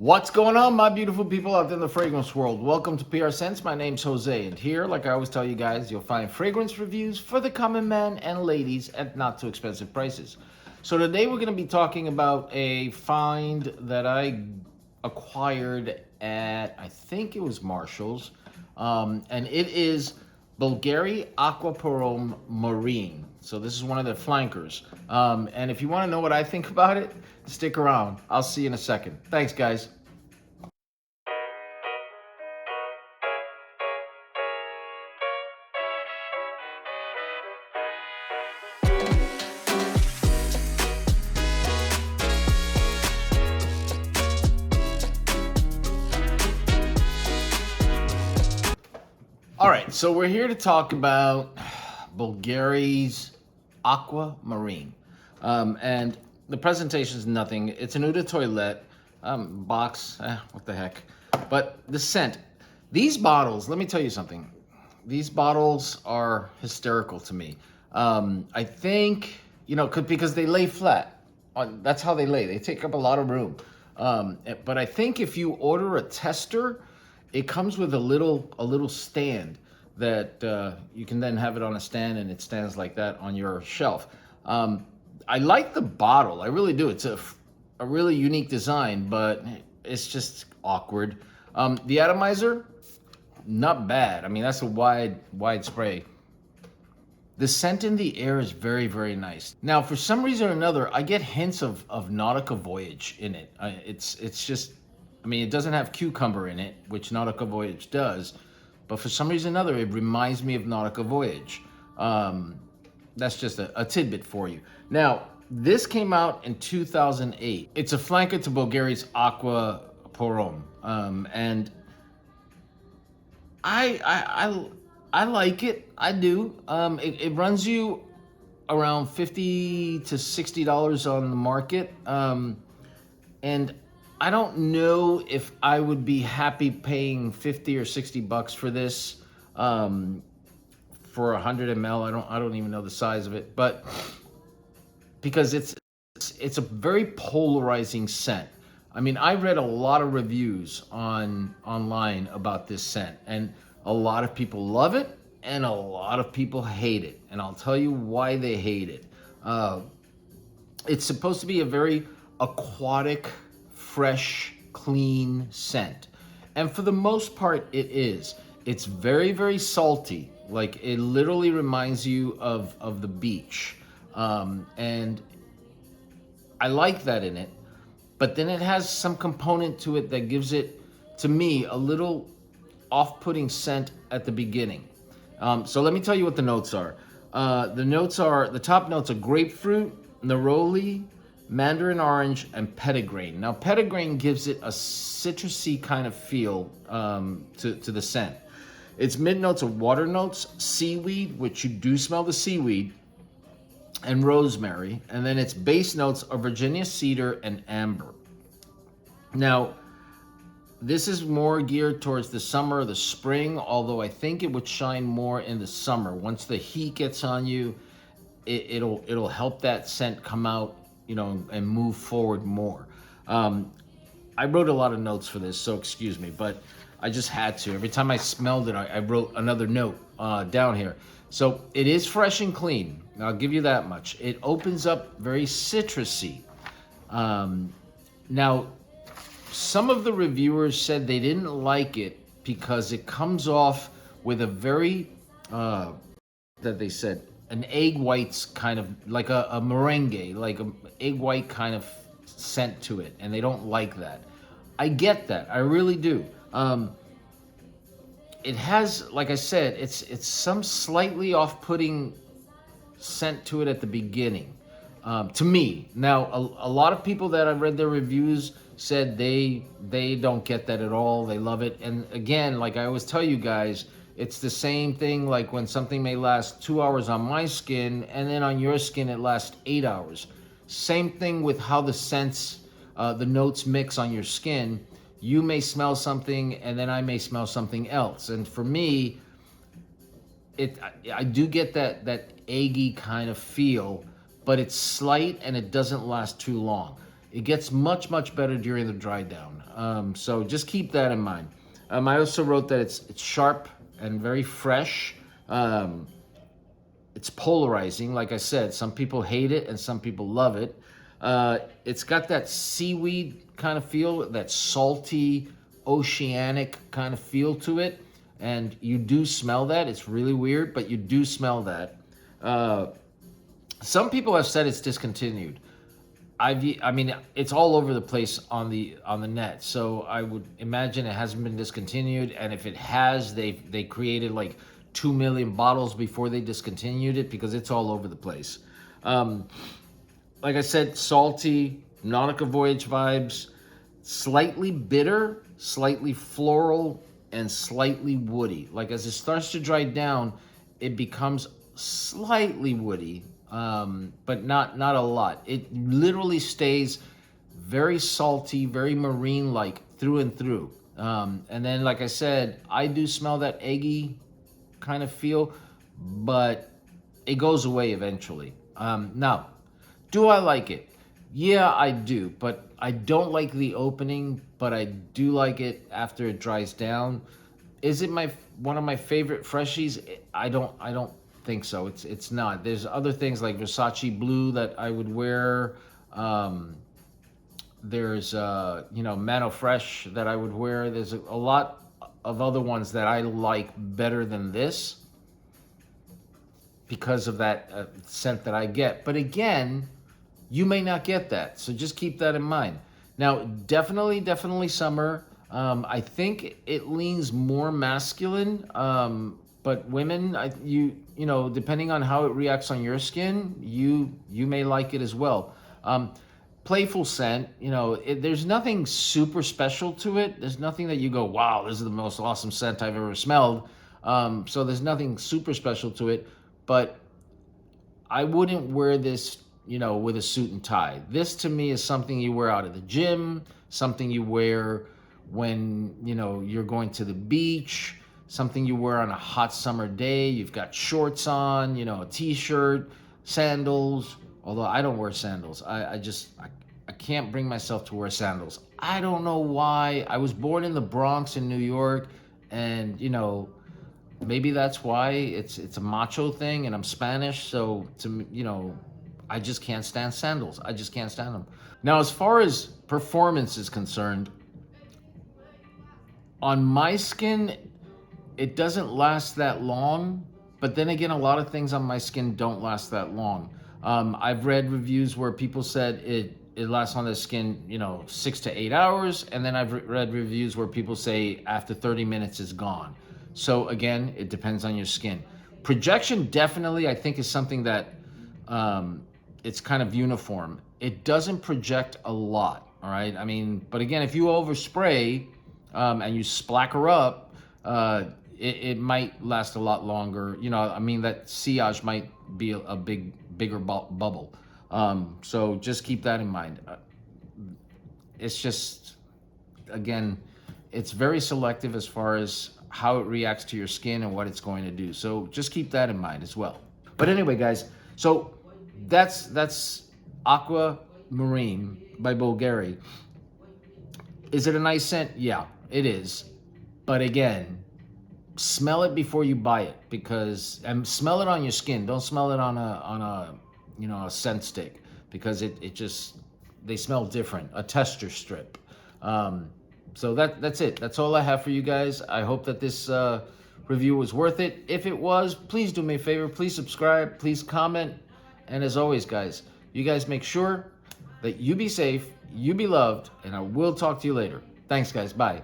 What's going on, my beautiful people out there in the fragrance world? Welcome to PR Sense. My name's Jose, and here, like I always tell you guys, you'll find fragrance reviews for the common man and ladies at not too expensive prices. So today we're going to be talking about a find that I acquired at, I think it was Marshall's, and it is Bulgari Aqua Marine. So this is one of the flankers. And if you want to know what I think about it, stick around. I'll see you in a second. Thanks, guys. All right, so we're here to talk about Bulgari's Aqua Marine. And the presentation is nothing. It's an eau de toilette box, what the heck. But the scent, these bottles, let me tell you something. These bottles are hysterical to me. I think, because they lay flat. That's how they lay. They take up a lot of room. But I think if you order a tester, it comes with a little stand that you can then have it on a stand, and it stands like that on your shelf. I like the bottle, I really do. It's a really unique design, but it's just awkward. The atomizer, not bad. I mean, that's a wide spray. The scent in the air is very, very nice. Now, for some reason or another, I get hints of Nautica Voyage in it. It's just, I mean, it doesn't have cucumber in it, which Nautica Voyage does, but for some reason or another, it reminds me of Nautica Voyage. That's just a tidbit for you. Now, this came out in 2008. It's a flanker to Bulgari's Aqua Porom, and I like it. I do. It runs you around $50 to $60 on the market, and I don't know if I would be happy paying 50 or 60 bucks for this, for 100 ml. I don't even know the size of it, but because it's a very polarizing scent. I mean, I read a lot of reviews online about this scent, and a lot of people love it and a lot of people hate it, and I'll tell you why they hate it. It's supposed to be a very aquatic, fresh, clean scent. And for the most part, it is. It's very, very salty. Like, it literally reminds you of the beach. And I like that in it. But then it has some component to it that gives it, to me, a little off-putting scent at the beginning. So let me tell you what the notes are. The top notes are grapefruit, neroli, mandarin orange, and petitgrain. Now, petitgrain gives it a citrusy kind of feel to the scent. Its mid notes are water notes, seaweed, which you do smell the seaweed, and rosemary. And then its base notes are Virginia cedar and amber. Now, this is more geared towards the summer or the spring, although I think it would shine more in the summer. Once the heat gets on you, it'll help that scent come out, and move forward more. I wrote a lot of notes for this, so excuse me, but I just had to. Every time I smelled it, I wrote another note down here. So it is fresh and clean. I'll give you that much. It opens up very citrusy. Now, some of the reviewers said they didn't like it because it comes off with a very, that they said, an egg whites kind of, like a meringue, like an egg white kind of scent to it, and they don't like that. I get that, I really do. It has, like I said, it's some slightly off-putting scent to it at the beginning, to me. Now, a lot of people that I've read their reviews said they don't get that at all. They love it. And again, like I always tell you guys, it's the same thing like when something may last 2 hours on my skin, and then on your skin it lasts 8 hours. Same thing with how the scents, the notes mix on your skin. You may smell something, and then I may smell something else. And for me, I do get that eggy kind of feel, but it's slight and it doesn't last too long. It gets much, much better during the dry down. So just keep that in mind. I also wrote that it's sharp and very fresh. It's polarizing. Like I said, some people hate it and some people love it. It's got that seaweed kind of feel, that salty, oceanic kind of feel to it. And you do smell that. It's really weird, but you do smell that. Some people have said it's discontinued. I mean, it's all over the place on the net. So I would imagine it hasn't been discontinued. And if it has, they created like 2 million bottles before they discontinued it, because it's all over the place. Like I said, salty, Nautica Voyage vibes, slightly bitter, slightly floral, and slightly woody. Like as it starts to dry down, it becomes slightly woody, but not a lot. It literally stays very salty, very marine-like through and through. And then, like I said, I do smell that eggy kind of feel, but it goes away eventually. Now, do I like it? Yeah, I do, but I don't like the opening, but I do like it after it dries down. Is it one of my favorite freshies? I don't think so. It's not. There's other things like Rasasi Blue that I would wear. There's Mano Fresh that I would wear. There's a lot of other ones that I like better than this because of that scent that I get. But again, you may not get that, so just keep that in mind. Now, definitely summer. I think it leans more masculine, but women, you know, depending on how it reacts on your skin, you may like it as well. Playful scent, you know, there's nothing super special to it. There's nothing that you go, wow, this is the most awesome scent I've ever smelled. So there's nothing super special to it, but I wouldn't wear this, you know, with a suit and tie. This to me is something you wear out at the gym, something you wear when, you know, you're going to the beach, something you wear on a hot summer day. You've got shorts on, you know, a t-shirt, sandals. Although I don't wear sandals. I can't bring myself to wear sandals. I don't know why. I was born in the Bronx in New York, and, you know, maybe that's why it's a macho thing, and I'm Spanish, so you know, I just can't stand sandals. I just can't stand them. Now, as far as performance is concerned, on my skin, it doesn't last that long, but then again, a lot of things on my skin don't last that long. I've read reviews where people said it lasts on the skin, you know, 6 to 8 hours, and then I've read reviews where people say after 30 minutes it's gone. So again, it depends on your skin. Projection definitely, I think, is something that it's kind of uniform. It doesn't project a lot, all right? I mean, but again, if you overspray and you splacker up, it might last a lot longer. You know, I mean, that sillage might be a bigger bubble. So just keep that in mind. It's just, again, it's very selective as far as how it reacts to your skin and what it's going to do. So just keep that in mind as well. But anyway, guys, so that's Aqua Marine by Bulgari. Is it a nice scent? Yeah, it is. But again, smell it before you buy it, and smell it on your skin. Don't smell it on a you know, a scent stick, because it just, they smell different. A tester strip. So that's it. That's all I have for you guys. I hope that this review was worth it. If it was, please do me a favor. Please subscribe. Please comment. And as always, guys, you guys make sure that you be safe, you be loved, and I will talk to you later. Thanks, guys. Bye.